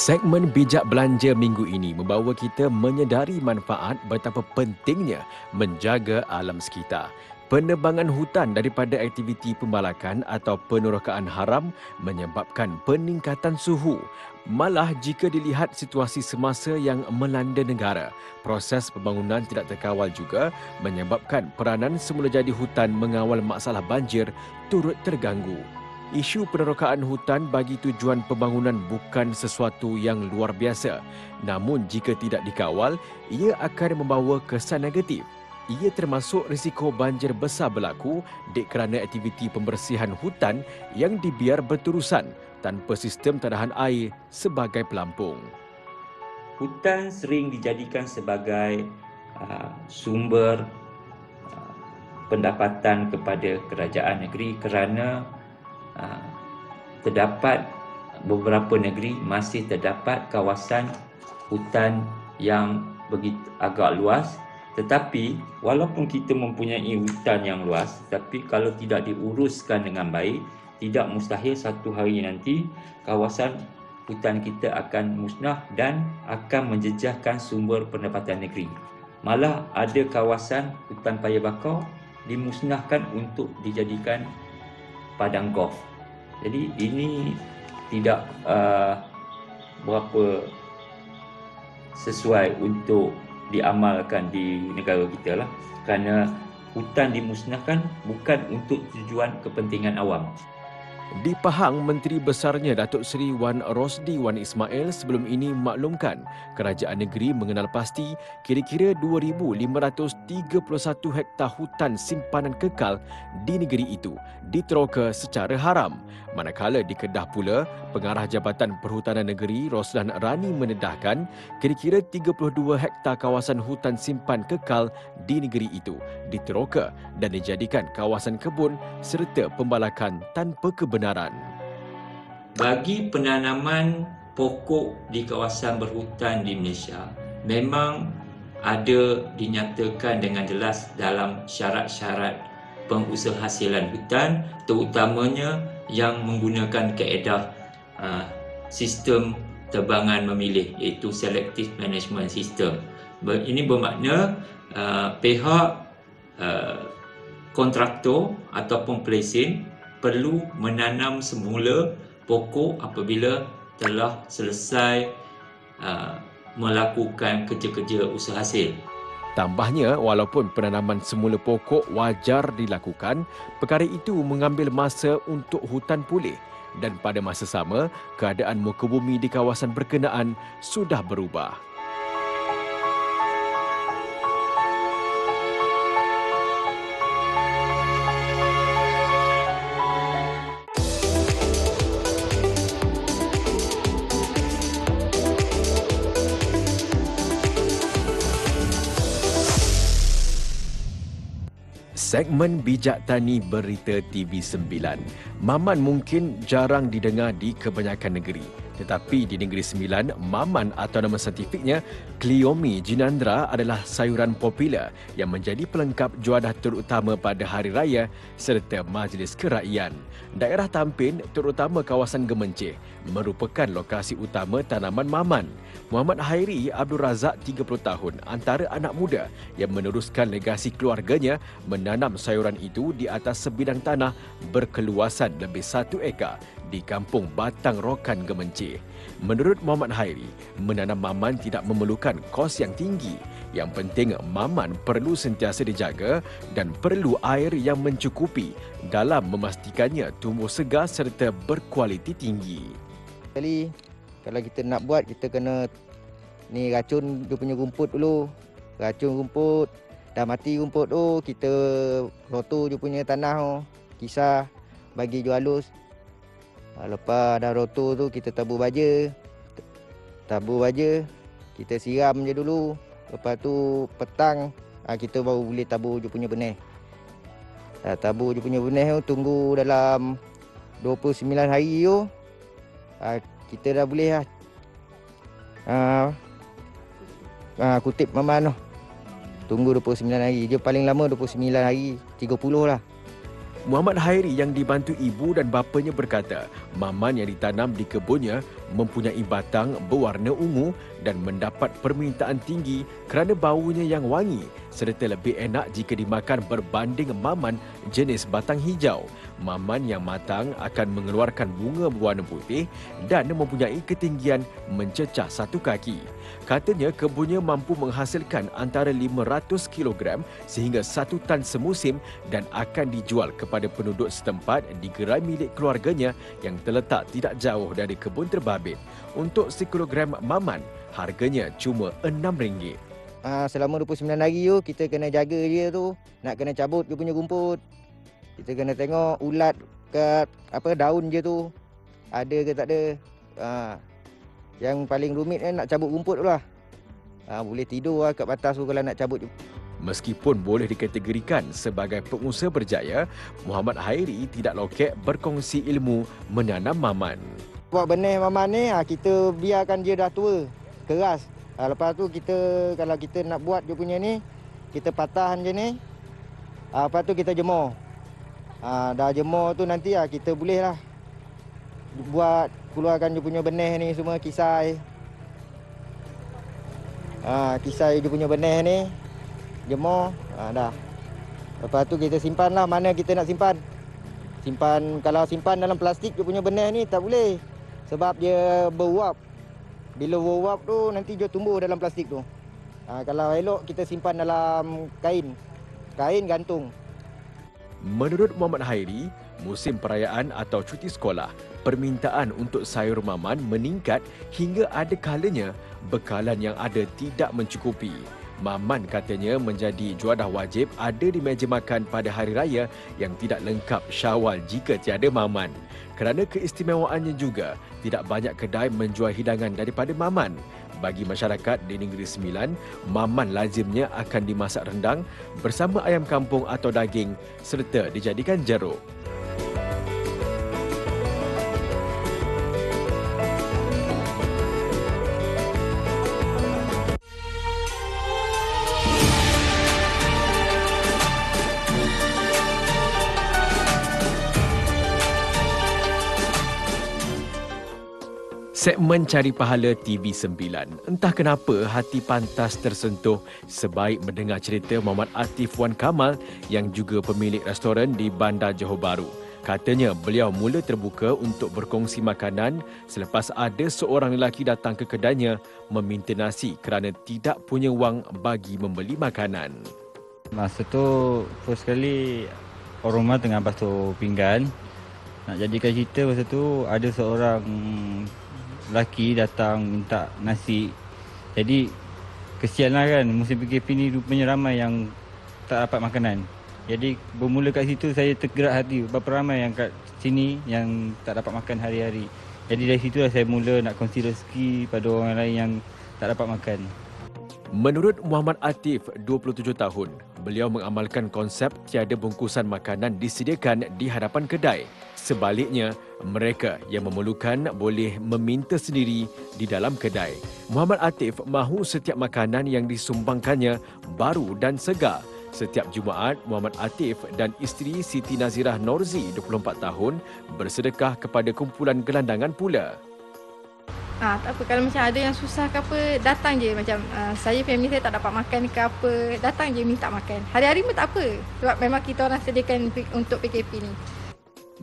Segmen Bijak Belanja minggu ini membawa kita menyedari manfaat betapa pentingnya menjaga alam sekitar. Penebangan hutan daripada aktiviti pembalakan atau penerokaan haram menyebabkan peningkatan suhu. Malah jika dilihat situasi semasa yang melanda negara, proses pembangunan tidak terkawal juga menyebabkan peranan semula jadi hutan mengawal masalah banjir turut terganggu. Isu penerokaan hutan bagi tujuan pembangunan bukan sesuatu yang luar biasa. Namun jika tidak dikawal, ia akan membawa kesan negatif. Ia termasuk risiko banjir besar berlaku kerana aktiviti pembersihan hutan yang dibiar berterusan tanpa sistem tadahan air sebagai pelampung. Hutan sering dijadikan sebagai sumber pendapatan kepada kerajaan negeri kerana terdapat beberapa negeri masih terdapat kawasan hutan yang begitu agak luas, tetapi walaupun kita mempunyai hutan yang luas, tapi kalau tidak diuruskan dengan baik, tidak mustahil satu hari nanti kawasan hutan kita akan musnah dan akan menjejaskan sumber pendapatan negeri. Malah ada kawasan hutan paya bakau dimusnahkan untuk dijadikan padang golf. Jadi ini tidak berapa sesuai untuk diamalkan di negara kita lah, kerana hutan dimusnahkan bukan untuk tujuan kepentingan awam. Di Pahang, Menteri Besarnya Datuk Seri Wan Rosdi Wan Ismail sebelum ini maklumkan kerajaan negeri mengenal pasti kira-kira 2,531 hektar hutan simpanan kekal di negeri itu diteroka secara haram. Manakala di Kedah pula, Pengarah Jabatan Perhutanan Negeri Roslan Rani mendedahkan kira-kira 32 hektar kawasan hutan simpan kekal di negeri itu diteroka dan dijadikan kawasan kebun serta pembalakan tanpa kebenaran. Bagi penanaman pokok di kawasan berhutan di Malaysia, memang ada dinyatakan dengan jelas dalam syarat-syarat pengusahahasilan hutan, terutamanya yang menggunakan kaedah sistem tebangan memilih, iaitu Selective Management System. Ini bermakna pihak kontraktor ataupun pelesin perlu menanam semula pokok apabila telah selesai melakukan kerja-kerja usaha hasil. Tambahnya, walaupun penanaman semula pokok wajar dilakukan, perkara itu mengambil masa untuk hutan pulih dan pada masa sama, keadaan muka bumi di kawasan berkenaan sudah berubah. Segmen Bijak Tani Berita TV9. Maman mungkin jarang didengar di kebanyakan negeri. Tetapi di Negeri Sembilan, maman atau nama saintifiknya Cleome ginandra adalah sayuran popular yang menjadi pelengkap juadah terutama pada Hari Raya serta Majlis Kerakyaan. Daerah Tampin, terutama kawasan Gemencih, merupakan lokasi utama tanaman maman. Muhammad Hairi Abdul Razak, 30 tahun, antara anak muda yang meneruskan legasi keluarganya menanam sayuran itu di atas sebidang tanah berkeluasan lebih 1 ekar di Kampung Batang Rokan, Gemencih. Menurut Muhammad Hairi, menanam maman tidak memerlukan kos yang tinggi. Yang penting, maman perlu sentiasa dijaga dan perlu air yang mencukupi dalam memastikannya tumbuh segar serta berkualiti tinggi. Kali kalau kita nak buat, kita kena ni racun dia punya rumput dulu. Racun rumput, dah mati rumput tu, kita rotu dia punya tanah tu, kisar bagi jual halus. Lepas dah rotu tu, kita tabur baja. Tabur baja, kita siram je dulu. Lepas tu petang kita baru boleh tabur je punya benih. Dah tabur je punya benih tu, tunggu dalam 29 hari tu, kita dah boleh kutip maman tu. Tunggu 29 hari. Dia paling lama 29 hari, 30 lah. Muhammad Hairi yang dibantu ibu dan bapanya berkata, maman yang ditanam di kebunnya mempunyai batang berwarna ungu dan mendapat permintaan tinggi kerana baunya yang wangi serta lebih enak jika dimakan berbanding maman jenis batang hijau. Maman yang matang akan mengeluarkan bunga berwarna putih dan mempunyai ketinggian mencecah 1 kaki. Katanya kebunnya mampu menghasilkan antara 500 kg sehingga 1 tan semusim dan akan dijual kepada penduduk setempat di gerai milik keluarganya yang terletak tidak jauh dari kebun terbabit. Untuk sekilogram maman, harganya cuma RM6. Selama 29 hari tu kita kena jaga dia tu, nak kena cabut dia punya rumput. Kita kena tengok ulat kat daun je tu ada ke tak ada. Yang paling rumit nak cabut rumput tu lah. Boleh tidur lah kat batas tu kalau nak cabut. Meskipun boleh dikategorikan sebagai pengusaha berjaya, Muhammad Hairi tidak lokek berkongsi ilmu menanam maman. Buat benih maman ni kita biarkan dia dah tua, keras. Lepas tu kalau kita nak buat dia punya ni, kita patahkan je ni. Lepas tu kita jemur. Dah jemur tu nanti kita boleh lah buat keluarkan dia punya benih ni semua, kisai. Kisai dia punya benih ni, jemur, dah. Lepas tu kita simpan lah mana kita nak simpan. Kalau simpan dalam plastik dia punya benih ni tak boleh. Sebab dia beruap. Bila beruap tu nanti dia tumbuh dalam plastik tu. Kalau elok kita simpan dalam kain gantung. Menurut Muhammad Hairi, musim perayaan atau cuti sekolah, permintaan untuk sayur maman meningkat hingga ada kalanya bekalan yang ada tidak mencukupi. Maman katanya menjadi juadah wajib ada di meja makan pada hari raya yang tidak lengkap Syawal jika tiada maman. Kerana keistimewaannya juga, tidak banyak kedai menjual hidangan daripada maman. Bagi masyarakat di Negeri Sembilan, maman lazimnya akan dimasak rendang bersama ayam kampung atau daging serta dijadikan jeruk. Segmen Cari Pahala TV9. Entah kenapa hati pantas tersentuh sebaik mendengar cerita Muhammad Atif Wan Kamal yang juga pemilik restoran di Bandar Johor Bahru. Katanya beliau mula terbuka untuk berkongsi makanan selepas ada seorang lelaki datang ke kedainya meminta nasi kerana tidak punya wang bagi membeli makanan. Masa tu first kali orang rumah tengah basuh pinggan. Nak jadikan cerita masa tu ada seorang lelaki datang minta nasi. Jadi kesian lah kan, musim PKP ni rupanya ramai yang tak dapat makanan. Jadi bermula kat situ saya tergerak hati berapa ramai yang kat sini yang tak dapat makan hari-hari. Jadi dari situ lah saya mula nak kongsi rezeki pada orang lain yang tak dapat makan. Menurut Muhammad Atif, 27 tahun, beliau mengamalkan konsep tiada bungkusan makanan disediakan di hadapan kedai. Sebaliknya, mereka yang memerlukan boleh meminta sendiri di dalam kedai. Muhammad Atif mahu setiap makanan yang disumbangkannya baru dan segar. Setiap Jumaat, Muhammad Atif dan isteri Siti Nazirah Norzi, 24 tahun, bersedekah kepada kumpulan gelandangan pula. Tak apa, kalau macam ada yang susah ke apa, datang je. Macam saya, family saya tak dapat makan ke apa, datang je minta makan. Hari-hari pun tak apa. Sebab memang kita orang sediakan untuk PKP ni.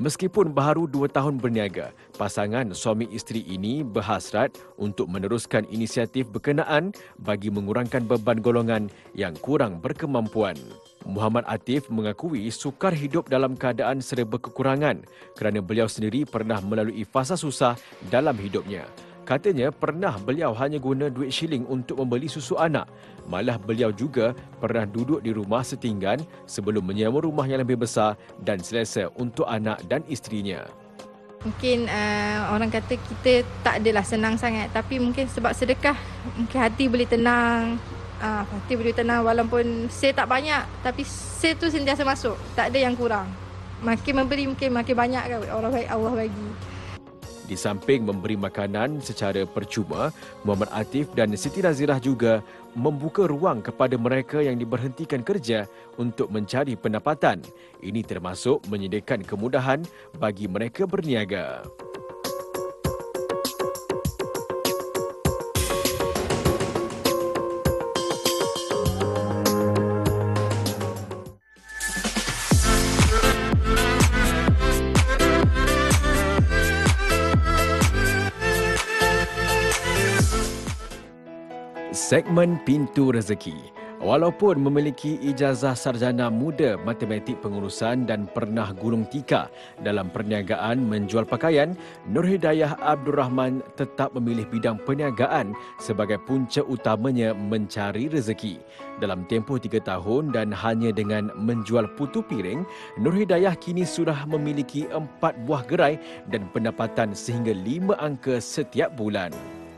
Meskipun baru 2 tahun berniaga, pasangan suami isteri ini berhasrat untuk meneruskan inisiatif berkenaan bagi mengurangkan beban golongan yang kurang berkemampuan. Muhammad Atif mengakui sukar hidup dalam keadaan serba kekurangan kerana beliau sendiri pernah melalui fasa susah dalam hidupnya. Katanya pernah beliau hanya guna duit shilling untuk membeli susu anak. Malah beliau juga pernah duduk di rumah setinggan sebelum menyewa rumah yang lebih besar dan selesa untuk anak dan isterinya. Mungkin orang kata kita tak adalah senang sangat, tapi mungkin sebab sedekah, mungkin hati boleh tenang. Hati boleh tenang walaupun saya tak banyak, tapi saya tu sentiasa masuk. Tak ada yang kurang. Makin memberi mungkin makin banyak kan orang baik Allah bagi. Di samping memberi makanan secara percuma, Muhammad Atif dan Siti Nazirah juga membuka ruang kepada mereka yang diberhentikan kerja untuk mencari pendapatan. Ini termasuk menyediakan kemudahan bagi mereka berniaga. Segmen Pintu Rezeki. Walaupun memiliki ijazah sarjana muda matematik pengurusan dan pernah gulung tikar dalam perniagaan menjual pakaian, Nur Hidayah Abdul Rahman tetap memilih bidang perniagaan sebagai punca utamanya mencari rezeki. Dalam tempoh 3 tahun dan hanya dengan menjual putu piring, Nur Hidayah kini sudah memiliki 4 buah gerai dan pendapatan sehingga 5 angka setiap bulan.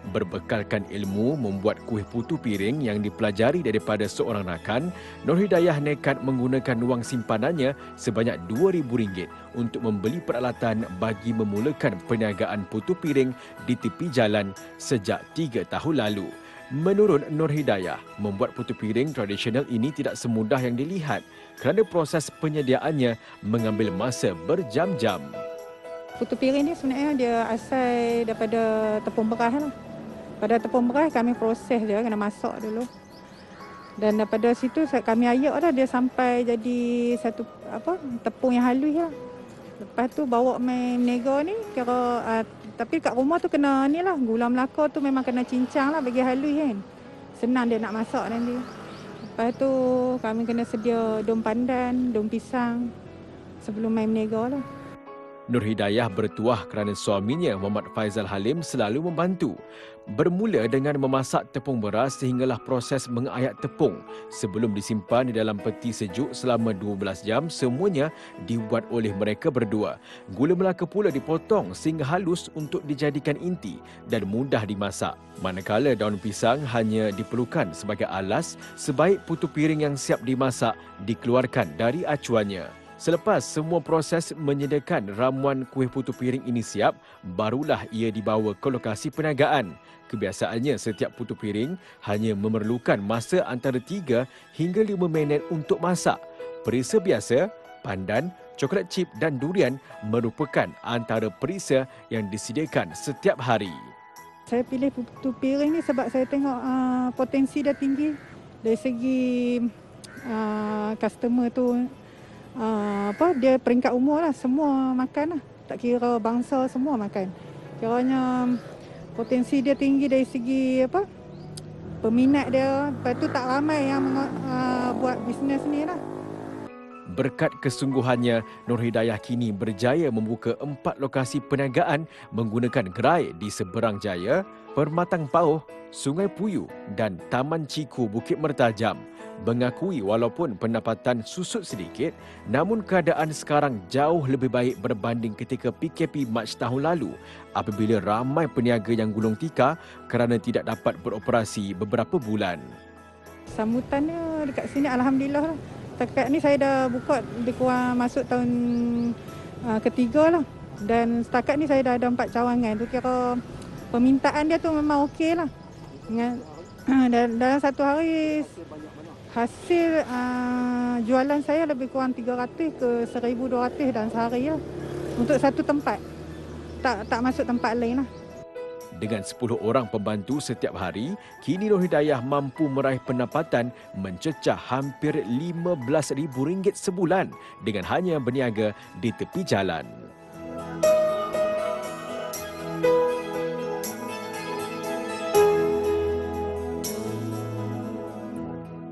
Berbekalkan ilmu membuat kuih putu piring yang dipelajari daripada seorang rakan, Nur Hidayah nekat menggunakan wang simpanannya sebanyak RM2,000 untuk membeli peralatan bagi memulakan perniagaan putu piring di tepi jalan sejak 3 tahun lalu. Menurut Nur Hidayah, membuat putu piring tradisional ini tidak semudah yang dilihat kerana proses penyediaannya mengambil masa berjam-jam. Putu piring ni sebenarnya dia asal daripada tepung beras lah. Pada tepung beras kami proses dia, kena masak dulu. Dan daripada situ kami ayak dah dia sampai jadi satu tepung yang halus lah. Lepas tu bawa main nego ni kira tapi kat rumah tu kena ni lah, gula Melaka tu memang kena cincang lah bagi halus kan. Senang dia nak masak nanti. Lepas tu kami kena sedia daun pandan, daun pisang sebelum main nego lah. Nur Hidayah bertuah kerana suaminya Muhammad Faizal Halim selalu membantu. Bermula dengan memasak tepung beras sehinggalah proses mengayak tepung. Sebelum disimpan di dalam peti sejuk selama 12 jam, semuanya dibuat oleh mereka berdua. Gula Melaka pula dipotong sehingga halus untuk dijadikan inti dan mudah dimasak. Manakala daun pisang hanya diperlukan sebagai alas sebaik putu piring yang siap dimasak dikeluarkan dari acuannya. Selepas semua proses menyediakan ramuan kuih putu piring ini siap, barulah ia dibawa ke lokasi perniagaan. Kebiasaannya setiap putu piring hanya memerlukan masa antara 3 hingga 5 minit untuk masak. Perisa biasa, pandan, coklat chip dan durian merupakan antara perisa yang disediakan setiap hari. Saya pilih putu piring ni sebab saya tengok potensi dia tinggi. Dari segi customer tu dia peringkat umur lah, semua makan lah. Tak kira bangsa, semua makan. Kiranya potensi dia tinggi dari segi peminat dia. Lepas tu tak ramai yang buat bisnes ni lah. Berkat kesungguhannya, Nur Hidayah kini berjaya membuka 4 lokasi perniagaan menggunakan gerai di Seberang Jaya, Permatang Pauh, Sungai Puyu dan Taman Ciku Bukit Mertajam. Mengakui walaupun pendapatan susut sedikit, namun keadaan sekarang jauh lebih baik berbanding ketika PKP Mac tahun lalu apabila ramai peniaga yang gulung tikar kerana tidak dapat beroperasi beberapa bulan. Sambutannya dekat sini Alhamdulillah lah. Setakat ni saya dah buka lebih kurang masuk tahun ketiga lah. Dan setakat ni saya dah ada 4 cawangan. Tu kira permintaan dia tu memang okey lah. Dalam satu hari hasil jualan saya lebih kurang 300 ke 1,200 dalam sehari lah. Untuk satu tempat. Tak masuk tempat lain lah. Dengan 10 orang pembantu setiap hari, kini Nur Hidayah mampu meraih pendapatan mencecah hampir RM15,000 sebulan dengan hanya berniaga di tepi jalan.